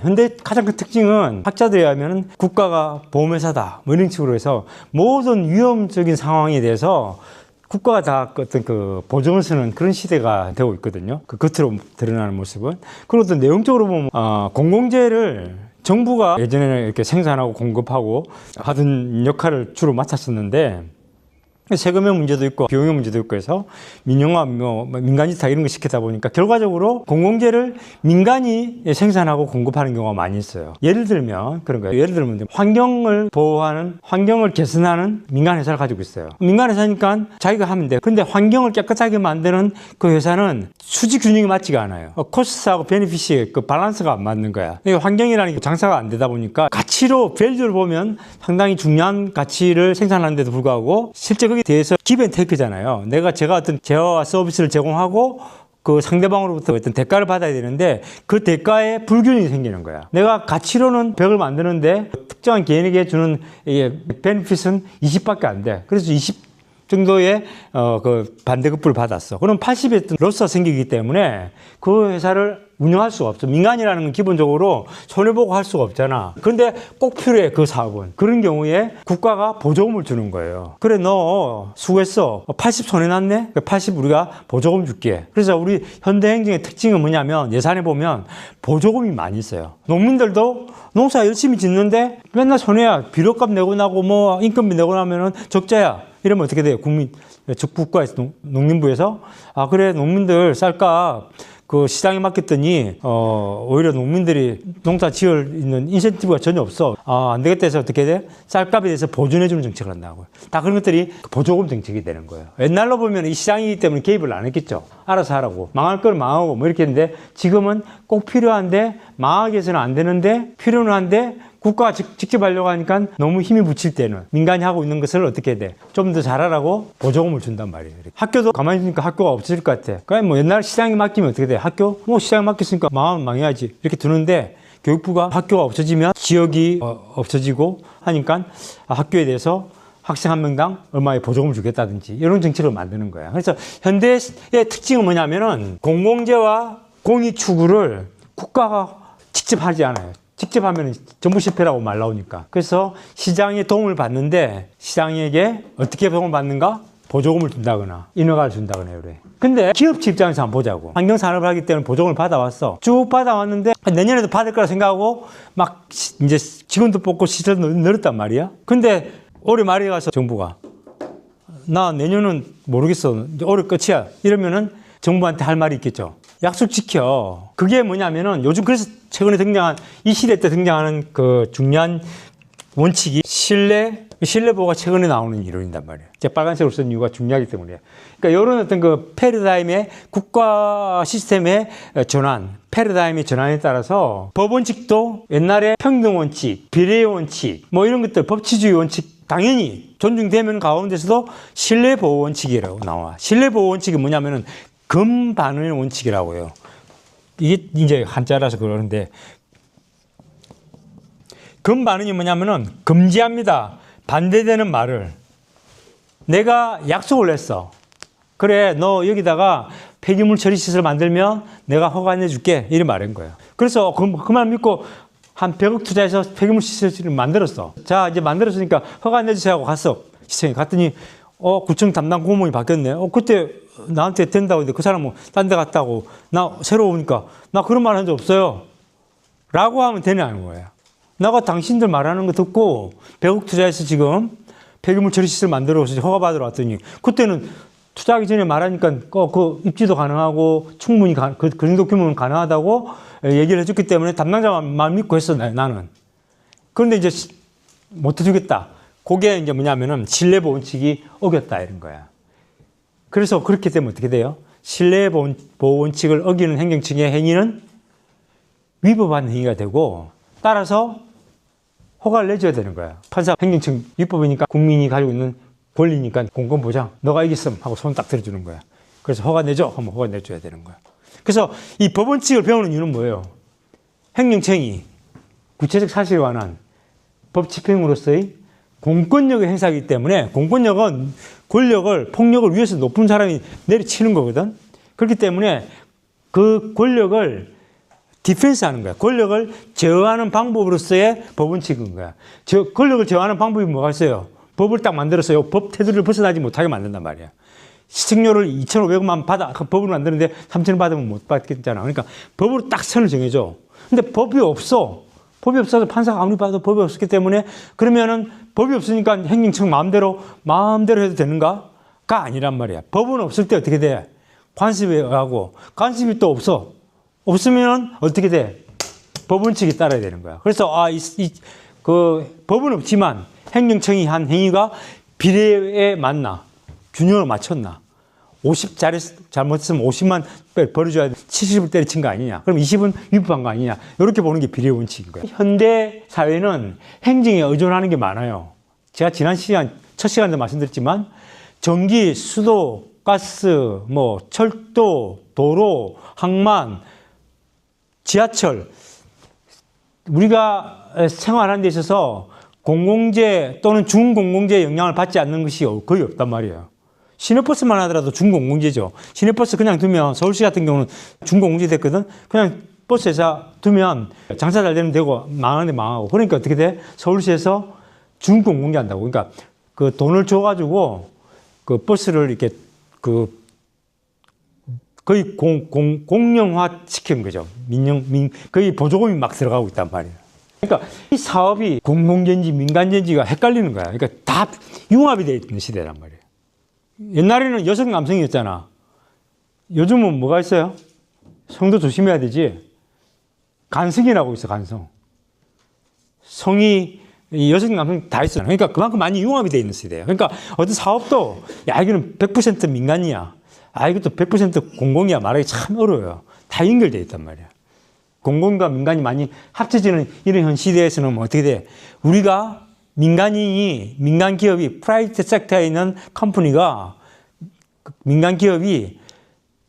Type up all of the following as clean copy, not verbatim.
현대 가장 큰 특징은 학자들에 의하면 국가가 보험회사다 뭐 이런 식으로 해서 모든 위험적인 상황에 대해서 국가가 다 어떤 그 보증을 쓰는 그런 시대가 되고 있거든요. 그 겉으로 드러나는 모습은. 그리고 또 내용적으로 보면 공공재를 정부가 예전에는 이렇게 생산하고 공급하고 하던 역할을 주로 맡았었는데 세금의 문제도 있고 비용의 문제도 있고 해서 민영화, 민간이 다 이런 거 시키다 보니까 결과적으로 공공재를 민간이 생산하고 공급하는 경우가 많이 있어요. 예를 들면 그런 거예요. 예를 들면 환경을 보호하는, 환경을 개선하는 민간 회사를 가지고 있어요. 민간 회사니까 자기가 하면 돼. 그런데 환경을 깨끗하게 만드는 그 회사는 수지 균형이 맞지가 않아요. 코스트하고 베네핏이 그 밸런스가 안 맞는 거야. 환경이라는 게 장사가 안 되다 보니까 가치로 밸류를 보면 상당히 중요한 가치를 생산하는데도 불구하고 실제 거기에 대해서 기브앤테이크잖아요. 제가 어떤 재화와 서비스를 제공하고 그 상대방으로부터 어떤 대가를 받아야 되는데 그 대가에 불균형이 생기는 거야. 내가 가치로는 100을 만드는데 특정한 개인에게 주는 베네핏은 20밖에 안 돼. 그래서 20 정도의 그 반대급부를 받았어. 그럼 80의 어떤 로스가 생기기 때문에 그 회사를 운영할 수가 없어. 민간이라는 건 기본적으로 손해보고 할 수가 없잖아. 그런데 꼭 필요해, 그 사업은. 그런 경우에 국가가 보조금을 주는 거예요. 그래, 너 수고했어. 80 손해났네? 80 우리가 보조금 줄게. 그래서 우리 현대행정의 특징은 뭐냐면 예산에 보면 보조금이 많이 있어요. 농민들도 농사 열심히 짓는데 맨날 손해야. 비료값 내고 나고 뭐 인건비 내고 나면은 적자야. 이러면 어떻게 돼요? 국가에서, 농림부에서 그래, 농민들 쌀값 그 시장에 맡겼더니 오히려 농민들이 농사 지을 있는 인센티브가 전혀 없어. 안 되겠다 해서 어떻게 돼? 쌀값에 대해서 보존해주는 정책을 한다고요. 다 그런 것들이 보조금 정책이 되는 거예요. 옛날로 보면 이 시장이기 때문에 개입을 안 했겠죠. 알아서 하라고. 망할 걸 망하고 뭐 이렇게 했는데 지금은 꼭 필요한데 망하게 해서는 안 되는데 필요는 한데 국가가 직접 하려고 하니까 너무 힘이 붙일 때는 민간이 하고 있는 것을 어떻게 해야 돼? 좀 더 잘하라고 보조금을 준단 말이에요. 학교도 가만히 있으니까 학교가 없어질 것 같아. 그러니까 뭐 옛날 시장에 맡기면 어떻게 돼? 학교? 뭐 시장에 맡겼으니까 망하면 망해야지. 이렇게 두는데 교육부가 학교가 없어지면 지역이 없어지고 하니까 학교에 대해서 학생 한 명당 얼마의 보조금을 주겠다든지 이런 정책을 만드는 거야. 그래서 현대의 특징은 뭐냐면은 공공재와 공익 추구를 국가가 직접 하지 않아요. 직접 하면 정부 실패라고 말 나오니까. 그래서 시장의 도움을 받는데 시장에게 어떻게 도움을 받는가? 보조금을 준다거나 인허가를 준다거나 그래. 근데 기업체 입장에서 한번 보자고. 환경산업을 하기 때문에 보조금을 받아왔어. 쭉 받아왔는데 내년에도 받을 거라 생각하고 막 이제 직원도 뽑고 시설도 늘었단 말이야. 근데 올해 말에 가서 정부가 나 내년은 모르겠어. 올해 끝이야. 이러면은 정부한테 할 말이 있겠죠. 약속 지켜. 그게 뭐냐면은 요즘 그래서 최근에 등장한 이 시대 때 등장하는 그 중요한 원칙이 신뢰보호가 최근에 나오는 이론이란 말이에요. 제가 빨간색으로 쓴 이유가 중요하기 때문에. 그러니까 이런 어떤 그 패러다임의 국가 시스템의 전환, 패러다임의 전환에 따라서 법 원칙도 옛날에 평등 원칙, 비례 원칙, 뭐 이런 것들, 법치주의 원칙 당연히 존중되면 가운데서도 신뢰보호 원칙이라고 나와. 신뢰보호 원칙이 뭐냐면은 금반의 원칙이라고 해요. 이게 이제 한자라서 그러는데 금반응이 뭐냐면은 금지합니다. 반대되는 말을. 내가 약속을 했어. 그래, 너 여기다가 폐기물 처리 시설 만들면 내가 허가 안 해줄게. 이런 말인 거예요. 그래서 그 말 믿고 한 100억 투자해서 폐기물 시설을 만들었어. 자, 이제 만들었으니까 허가 안 해주세요 하고 갔어. 시청에 갔더니 구청 담당 공무원이 바뀌었네. 그때 나한테 된다고 했는데 그 사람은 딴 데 갔다고. 나 새로 오니까 나 그런 말 한 적 없어요. 라고 하면 되냐는 거예요. 내가 당신들 말하는 거 듣고 100억 투자해서 지금 폐기물 처리 시설 만들어서 허가 받으러 왔더니 그때는 투자하기 전에 말하니까 그 입지도 가능하고 충분히 그 정도 규모는 가능하다고 얘기를 해줬기 때문에 담당자 말 믿고 했어, 나는. 그런데 이제 못 해주겠다. 그게 이제 뭐냐면은 신뢰보호 원칙이 어겼다 이런 거야. 그래서 그렇게 되면 어떻게 돼요? 신뢰보호 원칙을 어기는 행정층의 행위는 위법한 행위가 되고 따라서 허가를 내줘야 되는 거야. 판사, 행정층 위법이니까 국민이 가지고 있는 권리니까 공권보장 너가 이겼음 하고 손 딱 들어주는 거야. 그래서 허가 내줘 하면 허가 내줘야 되는 거야. 그래서 이 법원칙을 배우는 이유는 뭐예요? 행정청이 구체적 사실에 관한 법 집행으로서의 공권력의 행사이기 때문에 공권력은 권력을, 폭력을 위해서 높은 사람이 내리치는 거거든. 그렇기 때문에 그 권력을 디펜스 하는 거야. 권력을 제어하는 방법으로서의 법원칙인 거야. 권력을 제어하는 방법이 뭐가 있어요? 법을 딱 만들어서 법 테두리를 벗어나지 못하게 만든단 말이야. 시청료를 2,500만 받아, 법을 만드는데 3,000원 받으면 못 받겠잖아. 그러니까 법으로 딱 선을 정해줘. 근데 법이 없어. 법이 없어서 판사가 아무리 봐도 법이 없었기 때문에 그러면은 법이 없으니까 행정청 마음대로 해도 되는가? 가 아니란 말이야. 법은 없을 때 어떻게 돼? 관습에 하고, 관습이 또 없어. 없으면 어떻게 돼? 법원칙이 따라야 되는 거야. 그래서, 법은 없지만 행정청이 한 행위가 비례에 맞나? 균형을 맞췄나? 50 잘못했으면 50만 벌어줘야 70을 때려친 거 아니냐? 그럼 20은 위법한 거 아니냐? 이렇게 보는 게 비례 원칙인 거예요. 현대 사회는 행정에 의존하는 게 많아요. 제가 지난 첫 시간에도 말씀드렸지만, 전기, 수도, 가스, 철도, 도로, 항만, 지하철, 우리가 생활하는 데 있어서 공공재 또는 준공공재의 영향을 받지 않는 것이 거의 없단 말이에요. 시내버스만 하더라도 준공공재죠. 시내버스 그냥 두면 서울시 같은 경우는 준공공재 됐거든. 그냥 버스 회사 두면 장사 잘 되면 되고 망하는데 망하고. 그러니까 어떻게 돼? 서울시에서 준공공재 한다고. 그러니까 그 돈을 줘가지고 그 버스를 이렇게 거의 공영화 시킨 거죠. 거의 보조금이 막 들어가고 있단 말이에요. 그러니까 이 사업이 공공재인지 민간재인지가 헷갈리는 거야. 그러니까 다 융합이 되어 있는 시대란 말이에요. 옛날에는 여성 남성이었잖아. 요즘은 뭐가 있어요? 성도 조심해야 되지. 간성이라고 있어, 간성. 성이 여성 남성 다 있어요. 그러니까 그만큼 많이 융합이 되어 있는 시대예요. 그러니까 어떤 사업도 이거는 100% 민간이야. 이것도 100% 공공이야. 말하기 참 어려워요. 다 연결되어 있단 말이야. 공공과 민간이 많이 합쳐지는 이런 현 시대에서는 어떻게 돼? 우리가 민간 기업이 프라이빗 섹터에 있는 컴퍼니가 민간 기업이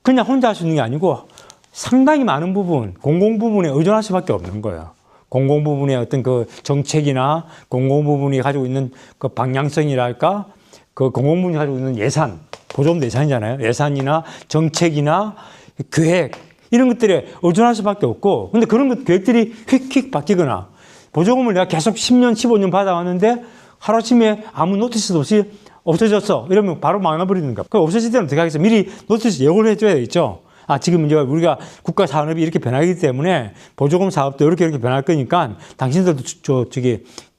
그냥 혼자 할 수 있는 게 아니고 상당히 많은 부분, 공공 부분에 의존할 수밖에 없는 거예요. 공공 부분의 어떤 그 정책이나 공공 부분이 가지고 있는 그 방향성이랄까, 그 공공 부분이 가지고 있는 예산, 보조금 예산이잖아요. 예산이나 정책이나 계획, 이런 것들에 의존할 수밖에 없고, 근데 그런 계획들이 휙휙 바뀌거나, 보조금을 내가 계속 10년, 15년 받아왔는데 하루아침에 아무 노티스도 없이 없어졌어. 이러면 바로 망해버리는 거야. 그 없어질 때는 어떻게 하겠어? 미리 노티스 예고를 해줘야 되겠죠. 지금 이제 우리가 국가 산업이 이렇게 변하기 때문에 보조금 사업도 이렇게 변할 거니까 당신들도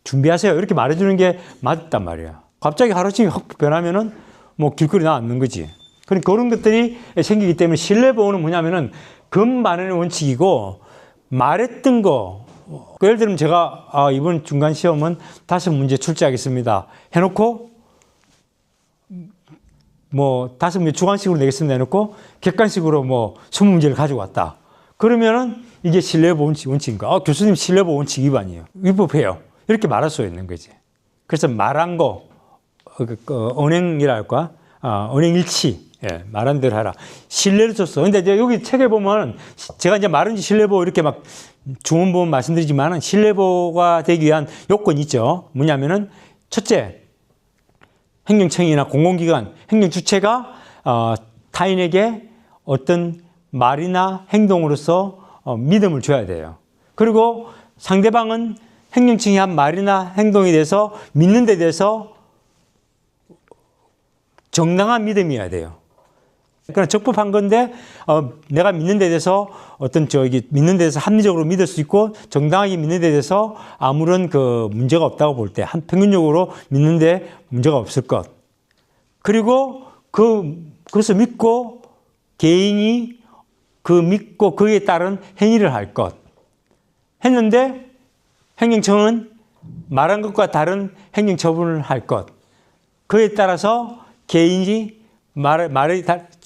준비하세요. 이렇게 말해주는 게 맞단 말이야. 갑자기 하루아침에 확 변하면은 길거리 나앉는 거지. 그러니까 그런 것들이 생기기 때문에 신뢰보호는 뭐냐면은 금반환의 원칙이고, 말했던 거, 예를 들면 제가 이번 중간 시험은 5문제 출제하겠습니다 해놓고 5문제 주관식으로 내겠습니다 해놓고 객관식으로 20문제를 가지고 왔다. 그러면은 이게 신뢰보호 원칙인가? 교수님 신뢰보호 원칙 위반이에요. 위법해요. 이렇게 말할 수 있는 거지. 그래서 말한 거, 언행이랄까? 언행일치. 예, 말한 대로 하라. 신뢰를 줬어. 근데 이제 여기 책에 보면 제가 이제 말은지 신뢰보호 이렇게 막 주문보험 말씀드리지만은 신뢰보호가 되기 위한 요건이 있죠. 뭐냐면은 첫째, 행정청이나 공공기관, 행정주체가 타인에게 어떤 말이나 행동으로서 믿음을 줘야 돼요. 그리고 상대방은 행정청이 한 말이나 행동에 대해서 믿는 데 대해서 정당한 믿음이어야 돼요. 그러니까 적법한 건데 내가 믿는 데 대해서 믿는 데 대해서 합리적으로 믿을 수 있고 정당하게 믿는 데 대해서 아무런 문제가 없다고 볼 때 평균적으로 믿는 데 문제가 없을 것. 그리고 그것을 믿고 개인이 믿고 그에 따른 행위를 할 것. 했는데 행정청은 말한 것과 다른 행정처분을 할 것. 그에 따라서 개인이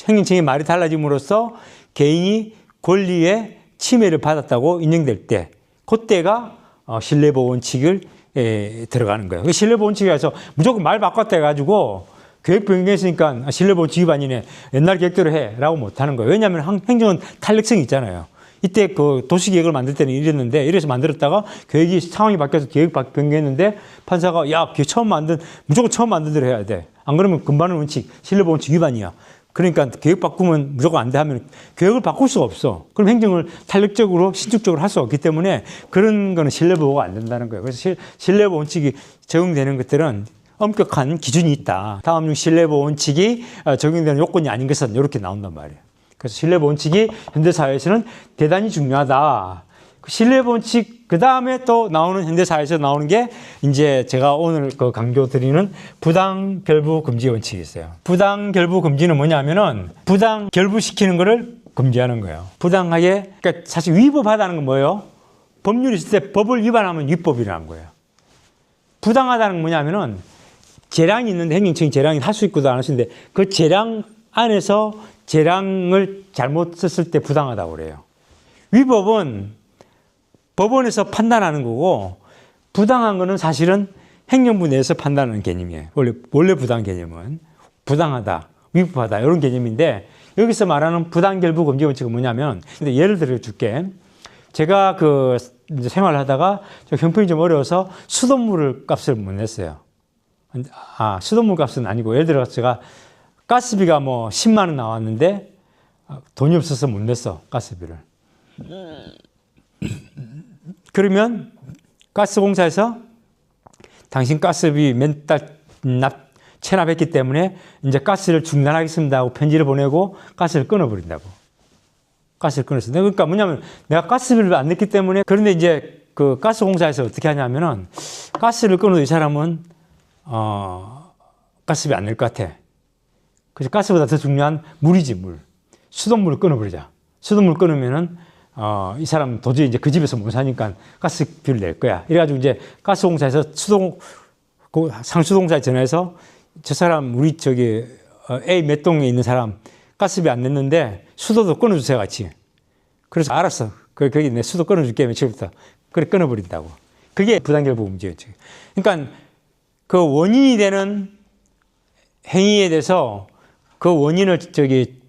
행정청의 말이 달라짐으로써 개인이 권리의 침해를 받았다고 인정될 때, 그때가 신뢰보호 원칙을 들어가는 거예요. 신뢰보호 원칙에서 무조건 말 바꿨다 해가지고 계획 변경했으니까 신뢰보호 원칙 위반이네, 옛날 계획대로 해라고 못하는 거예요. 왜냐하면 행정은 탄력성이 있잖아요. 이때 도시계획을 만들 때는 이래서 만들었다가 상황이 바뀌어서 계획 변경했는데 판사가 무조건 처음 만든 대로 해야 돼. 안 그러면 금반환 원칙, 신뢰보호 원칙 위반이야. 그러니까 계획 바꾸면 무조건 안 돼 하면 계획을 바꿀 수가 없어. 그럼 행정을 탄력적으로 신축적으로 할 수 없기 때문에 그런 거는 신뢰보호가 안 된다는 거예요. 그래서 신뢰보호 원칙이 적용되는 것들은 엄격한 기준이 있다. 다음 중 신뢰보호 원칙이 적용되는 요건이 아닌 것은 이렇게 나온단 말이에요. 그래서 신뢰보호 원칙이 현대사회에서는 대단히 중요하다. 신뢰보호 원칙, 그 다음에 또 나오는 현대사회에서 나오는 게 이제 제가 오늘 그 강조 드리는 부당 결부 금지 원칙이 있어요. 부당 결부 금지는 뭐냐면은 부당 결부시키는 거를 금지하는 거예요. 부당하게, 그러니까 사실 위법하다는 건 뭐예요? 법률이 있을 때 법을 위반하면 위법이라는 거예요. 부당하다는 건 뭐냐면은 재량이 있는데 행정청이 재량이 할 수 있고도 안 할 수 있는데 그 재량 안에서 재량을 잘못 썼을 때 부당하다고 그래요. 위법은 법원에서 판단하는 거고 부당한 거는 사실은 행정부 내에서 판단하는 개념이에요. 원래 부당 개념은 부당하다, 위법하다 이런 개념인데 여기서 말하는 부당결부 금지 원칙은 뭐냐면 근데 예를 들어 줄게. 제가 그 이제 생활을 하다가 형편이 좀 어려워서 수돗물 값을 못 냈어요. 수돗물 값은 아니고 예를 들어 제가 가스비가 뭐 10만 원 나왔는데 돈이 없어서 못 냈어, 가스비를. 그러면 가스공사에서 당신 가스비 몇 달 체납했기 때문에 이제 가스를 중단하겠습니다 하고 편지를 보내고 가스를 끊어버린다고. 가스를 끊었어. 그러니까 뭐냐면 내가 가스비를 안 냈기 때문에 그런데 이제 그 가스공사에서 어떻게 하냐면은 가스를 끊어도 이 사람은 가스비 안 낼 것 같아. 그래서 가스보다 더 중요한 물이지, 물. 수돗물을 끊어버리자. 수돗물 끊으면은 이 사람 도저히 이제 그 집에서 못 사니까 가스비를 낼 거야. 이래가지고 이제 가스공사에서 상수동사에 전화해서 저 사람 우리 저기 A 몇 동에 있는 사람 가스비 안 냈는데 수도도 끊어주세요 같이. 그래서 알았어. 거기 내 수도 끊어줄게 며칠부터. 그래 끊어버린다고. 그게 부당결부 금지였죠. 그러니까 그 원인이 되는 행위에 대해서 그 원인을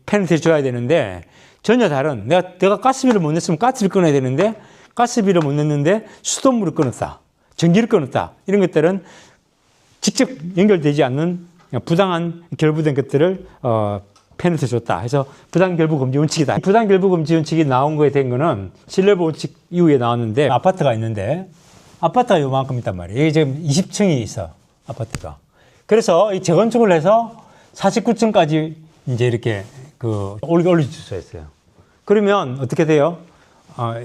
페널티를 줘야 되는데 전혀 다른 내가 가스비를 못 냈으면 가스를 끊어야 되는데 가스비를 못 냈는데 수돗물을 끊었다. 전기를 끊었다. 이런 것들은 직접 연결되지 않는 부당한 결부된 것들을 페널티 줬다. 해서 부당결부 금지 원칙이다. 부당결부 금지 원칙이 나온 거에 된 거는 신뢰보호 원칙 이후에 나왔는데 아파트가 있는데 아파트가 요만큼 있단 말이에요. 여기 지금 20층이 있어. 아파트가. 그래서 이 재건축을 해서 49층까지 이제 이렇게 올려줄 수 있어요. 그러면 어떻게 돼요?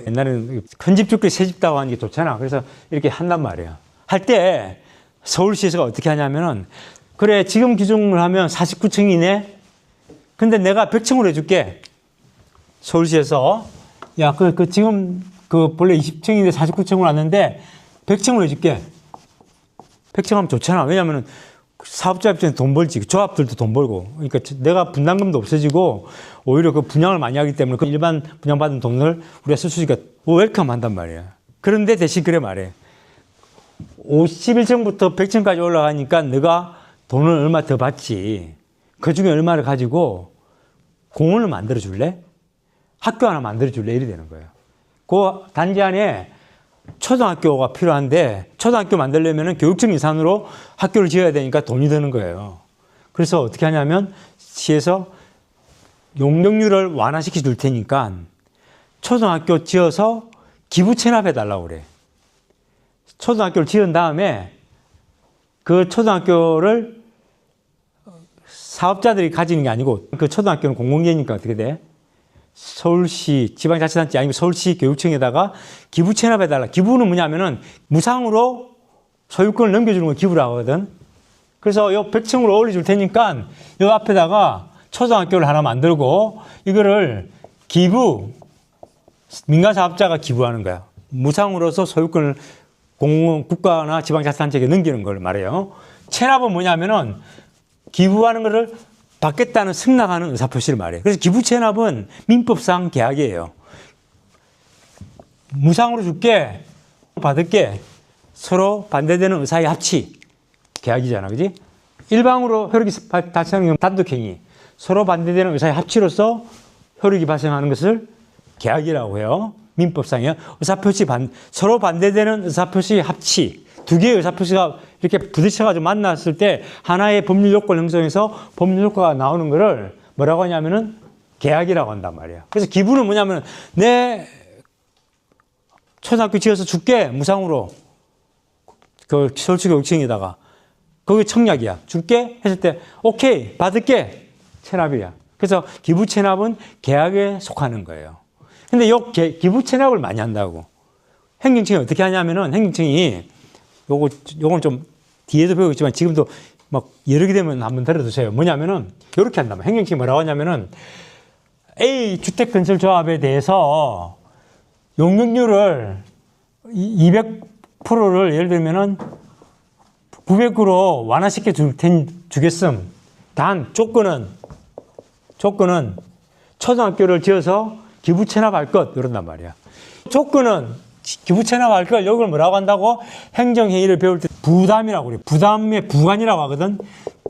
옛날에는 큰 집 짓고 새 집 따고 하는 게 좋잖아. 그래서 이렇게 한단 말이에요. 할 때 서울시에서 어떻게 하냐면은 그래 지금 기준을 하면 49층이네. 근데 내가 100층으로 해줄게. 서울시에서 야 지금 본래 20층인데 49층으로 왔는데 100층으로 해줄게. 100층 하면 좋잖아. 왜냐면은 사업자 입장에서 돈 벌지. 조합들도 돈 벌고. 그러니까 내가 분담금도 없어지고 오히려 그 분양을 많이 하기 때문에 그 일반 분양받은 돈을 우리가 쓸 수 있으니까 웰컴 한단 말이야. 그런데 대신 그래 말해. 51층부터 100층까지 올라가니까 너가 돈을 얼마 더 받지. 그 중에 얼마를 가지고 공원을 만들어 줄래? 학교 하나 만들어 줄래? 이래 되는 거예요. 그 단지 안에 초등학교가 필요한데 초등학교 만들려면 교육청 예산으로 학교를 지어야 되니까 돈이 드는 거예요. 그래서 어떻게 하냐면 시에서 용적률을 완화시켜 줄 테니까 초등학교 지어서 기부 체납해 달라고 그래. 초등학교를 지은 다음에 그 초등학교를 사업자들이 가지는 게 아니고 그 초등학교는 공공재니까 어떻게 돼? 서울시 지방자치단체 아니면 서울시 교육청에다가 기부 체납해달라. 기부는 뭐냐면은 무상으로 소유권을 넘겨주는 걸 기부라고 하거든. 그래서 요 100층으로 올려줄 테니까 요 앞에다가 초등학교를 하나 만들고 이거를 민간 사업자가 기부하는 거야. 무상으로서 소유권을 국가나 지방자치단체에게 넘기는 걸 말해요. 체납은 뭐냐면은 기부하는 거를 받겠다는 승낙하는 의사표시를 말해요. 그래서 기부체납은 민법상 계약이에요. 무상으로 줄게, 받을게, 서로 반대되는 의사의 합치, 계약이잖아, 그지? 일방으로 효력이 발생하는 건 단독행위, 서로 반대되는 의사의 합치로서 효력이 발생하는 것을 계약이라고 해요. 민법상이요. 의사표시 서로 반대되는 의사표시 합치, 두 개의 의사표시가 이렇게 부딪혀가지고 만났을 때 하나의 법률 요건을 형성해서 법률 효과가 나오는 거를 뭐라고 하냐면은 계약이라고 한단 말이야. 그래서 기부는 뭐냐면 내 초등학교 지어서 줄게 무상으로 그 서울시교육청에다가 거기 청약이야. 줄게 했을 때 오케이 받을게 체납이야. 그래서 기부 체납은 계약에 속하는 거예요. 근데 요 기부 체납을 많이 한다고. 행정청이 어떻게 하냐면은 행정청이 요건 좀 뒤에도 배우겠지만 지금도 막 여러 개 되면 한번 들어두세요. 뭐냐면은 이렇게 한다면 행정청이 뭐라고 하냐면은 A 주택건설조합에 대해서 용적률을 200%를 예를 들면은 900으로 완화시켜 주겠음. 단 조건은 초등학교를 지어서 기부 체납할 것 이런단 말이야. 조건은 기부 체납할 걸 이걸 뭐라고 한다고? 행정회의를 배울 때 부담이라고 그래. 부담의 부관이라고 하거든.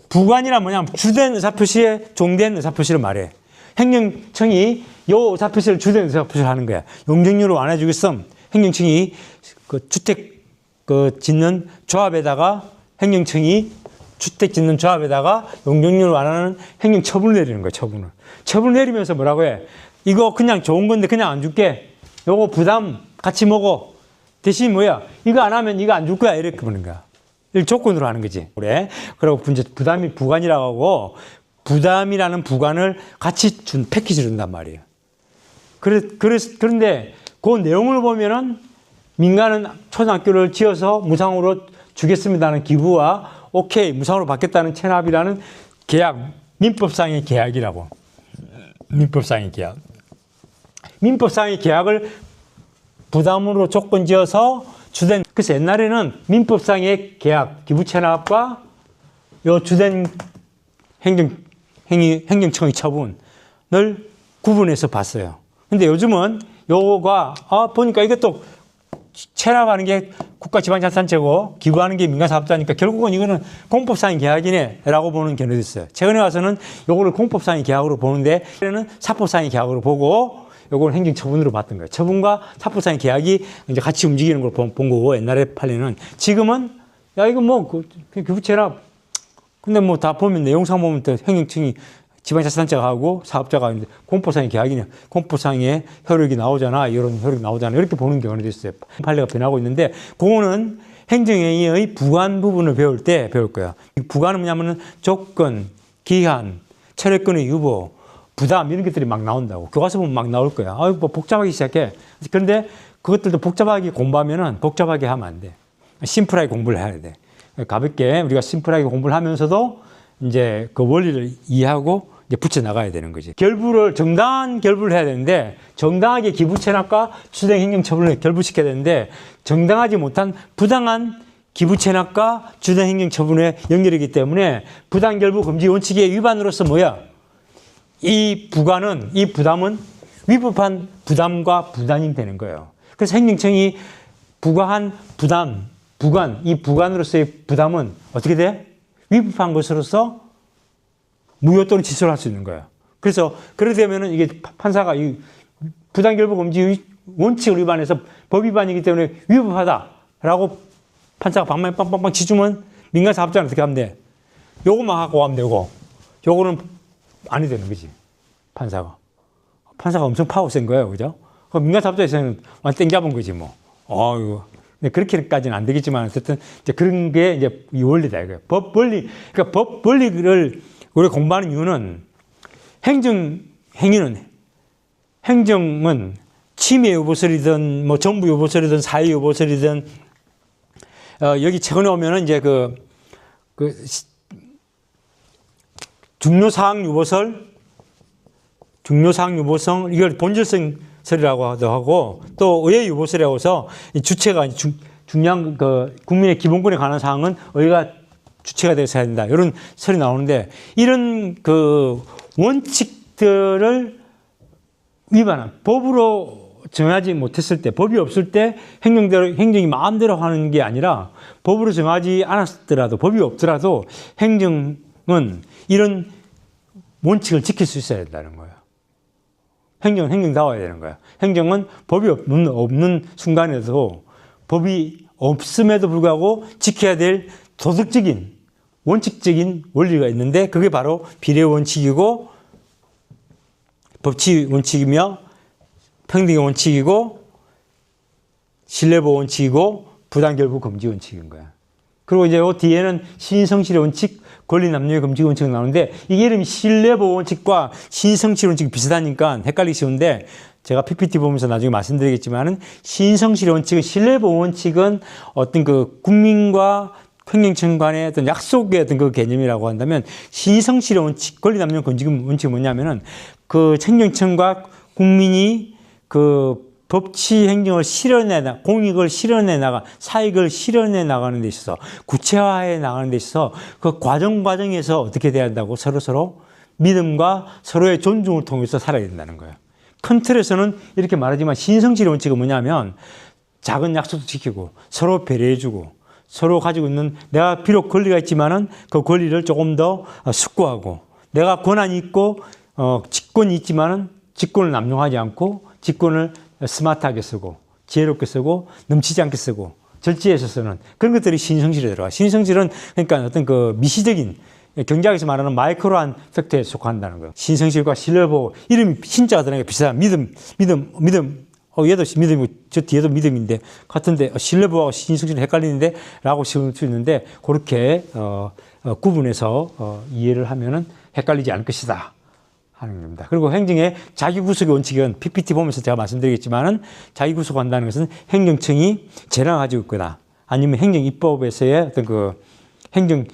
부관이란 뭐냐면 주된 의사표시에 종된 의사표시를 말해. 행정청이 요 의사표시를 주된 의사표시를 하는 거야. 용적률을 완화해주겠음. 행정청이 그 주택 짓는 조합에다가 행정청이 주택 짓는 조합에다가 용적률을 완화하는 행정처분을 내리는 거야. 처분을 내리면서 뭐라고 해? 이거 그냥 좋은 건데 그냥 안 줄게. 요거 부담 같이 먹어. 대신 뭐야? 이거 안 하면 이거 안 줄 거야. 이렇게 보는 거야. 이 조건으로 하는 거지. 그래. 그리고 이제 부담이 부관이라고 하고 부담이라는 부관을 같이 준 패키지를 준단 말이에요. 그런데 그 내용을 보면은 민간은 초등학교를 지어서 무상으로 주겠습니다는 기부와 오케이 무상으로 받겠다는 체납이라는 계약, 민법상의 계약이라고. 민법상의 계약. 민법상의 계약을 부담으로 조건 지어서 주된, 그래서 옛날에는 민법상의 계약, 기부 체납과 요 주된 행정청의 처분을 구분해서 봤어요. 근데 요즘은 요거가, 보니까 이것도 체납하는 게 국가지방자산체고 기부하는 게 민간사업자니까 결국은 이거는 공법상의 계약이네 라고 보는 견해도 있어요. 최근에 와서는 요거를 공법상의 계약으로 보는데 그때는 사법상의 계약으로 보고 요걸 행정처분으로 봤던 거예요. 처분과 사법상의 계약이 이제 같이 움직이는 걸 본 거고 옛날에 판례는. 지금은 야 이거 뭐 기부 체납 근데 뭐 다 보면 내용상 보면 또 행정청이 지방자치단체가 하고 사업자가 있는데 공법상의 계약이냐, 공법상의 효력이 나오잖아, 이런 효력이 나오잖아, 이렇게 보는 경우도 있어요. 판례가 변하고 있는데 그거는 행정행위의 부관 부분을 배울 때 배울 거야. 부관은 뭐냐면은 조건, 기한, 철회권의 유보, 부담 이런 것들이 막 나온다고. 교과서 보면 막 나올 거야. 뭐 복잡하기 시작해. 그런데 그것들도 복잡하게 공부하면은 복잡하게 하면 안 돼. 심플하게 공부를 해야 돼. 가볍게 우리가 심플하게 공부를 하면서도 이제 그 원리를 이해하고 이제 붙여 나가야 되는 거지. 정당한 결부를 해야 되는데 정당하게 기부 체납과 주된 행정 처분을 결부시켜야 되는데 정당하지 못한 부당한 기부 체납과 주된 행정 처분의 연결이기 때문에 부당 결부 금지 원칙의 위반으로서 뭐야? 이 부담은 위법한 부담과 부담이 되는 거예요. 그래서 행정청이 부과한 부관, 이 부관으로서의 부담은 어떻게 돼? 위법한 것으로서 무효 또는 취소를 할 수 있는 거예요. 그래서 그렇게 되면은 이게 판사가 이 부당결부 금지 원칙을 위반해서 법 위반이기 때문에 위법하다라고 판사가 방망이 빵빵빵 치주면 민간 사업자는 어떻게 하면 돼? 요것만 하고 하면 되고 요거는 아니 되는 거지. 판사가 엄청 파워 센 거예요, 그죠? 민간 사업자에서는 완전 땡겨본 거지 뭐. 이거. 근데 그렇게까지는 안 되겠지만 어쨌든 이제 그런 게 이제 이 원리다 이거예요. 법 원리, 그러니까 법 원리를 우리가 공부하는 이유는 행정은 침해 요보설이든 뭐 정부 요보설이든 사회 요보설이든 여기 최근에 오면은 이제 중요사항 요보설 이걸 본질성 설이라고 하고 또 의회 유보설이라고 해서 주체가 중요한 국민의 기본권에 관한 사항은 의회가 주체가 되어서 해야 된다. 이런 설이 나오는데 이런 원칙들을 위반한 법으로 정하지 못했을 때 법이 없을 때 행정이 마음대로 하는 게 아니라 법으로 정하지 않았더라도 법이 없더라도 행정은 이런 원칙을 지킬 수 있어야 된다는 거예요. 행정은 행정다워야 되는 거야. 행정은 법이 없는 순간에도 법이 없음에도 불구하고 지켜야 될 도덕적인, 원칙적인 원리가 있는데 그게 바로 비례 원칙이고 법치 원칙이며 평등의 원칙이고 신뢰보호 원칙이고 부당결부 금지 원칙인 거야. 그리고 이제 그 뒤에는 신성실의 원칙, 권리 남용의 금지 원칙이 나오는데 이게 이름이 신뢰보호 원칙과 신성실 원칙이 비슷하니까 헷갈리기 쉬운데 제가 PPT 보면서 나중에 말씀드리겠지만은 신성실의 원칙은 신뢰보호 원칙은 어떤 그 국민과 행정청 간의 어떤 약속의 어떤 그 개념이라고 한다면 신성실의 원칙, 권리 남용 금지 원칙이 뭐냐면은 그 행정청과 국민이 그 법치 행정을 공익을 실현해 나가, 사익을 실현해 나가는 데 있어서, 구체화해 나가는 데 있어서 그 과정에서 어떻게 돼야 한다고 서로 믿음과 서로의 존중을 통해서 살아야 된다는 거예요. 큰 틀에서는 이렇게 말하지만 신성실의 원칙은 뭐냐면 작은 약속도 지키고 서로 배려해주고 서로 가지고 있는 내가 비록 권리가 있지만은 그 권리를 조금 더 숙고하고 내가 권한이 있고 직권이 있지만은 직권을 남용하지 않고 직권을 스마트하게 쓰고 지혜롭게 쓰고 넘치지 않게 쓰고 절제해서 쓰는 그런 것들이 신성실에 들어가. 신성실은 그러니까 어떤 그 미시적인 경제학에서 말하는 마이크로한 팩트에 속한다는 거예요. 신성실과 신뢰보호 이름이 신자가 들어가니까 비슷한 믿음. 얘도 믿음이고 저 뒤에도 믿음인데 같은데 신뢰보호하고 신성실은 헷갈리는데 라고 볼 수 있는데 그렇게 구분해서 이해를 하면은 헷갈리지 않을 것이다 하는 겁니다. 그리고 행정의 자기구속의 원칙은 PPT 보면서 제가 말씀드리겠지만은 자기구속한다는 것은 행정청이 재량을 가지고 있거나 아니면 행정입법에서의 어떤 그 행정청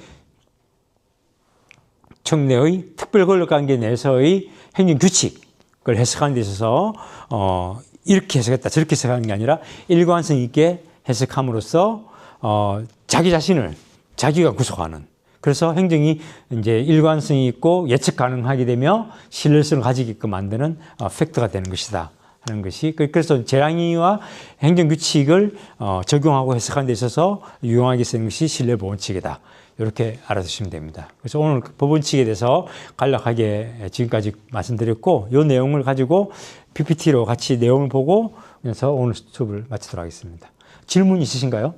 내의 특별권력관계 내에서의 행정규칙을 해석하는 데 있어서 이렇게 해석했다 저렇게 해석하는 게 아니라 일관성 있게 해석함으로써 자기 자신을 자기가 구속하는 그래서 행정이 이제 일관성이 있고 예측 가능하게 되며 신뢰성을 가지게끔 만드는 팩트가 되는 것이다 하는 것이 그래서 재량이와 행정규칙을 적용하고 해석하는 데 있어서 유용하게 쓰는 것이 신뢰보원칙이다. 이렇게 알아두시면 됩니다. 그래서 오늘 법원칙에 대해서 간략하게 지금까지 말씀드렸고 이 내용을 가지고 PPT로 같이 내용을 보고 그래서 오늘 수업을 마치도록 하겠습니다. 질문 있으신가요?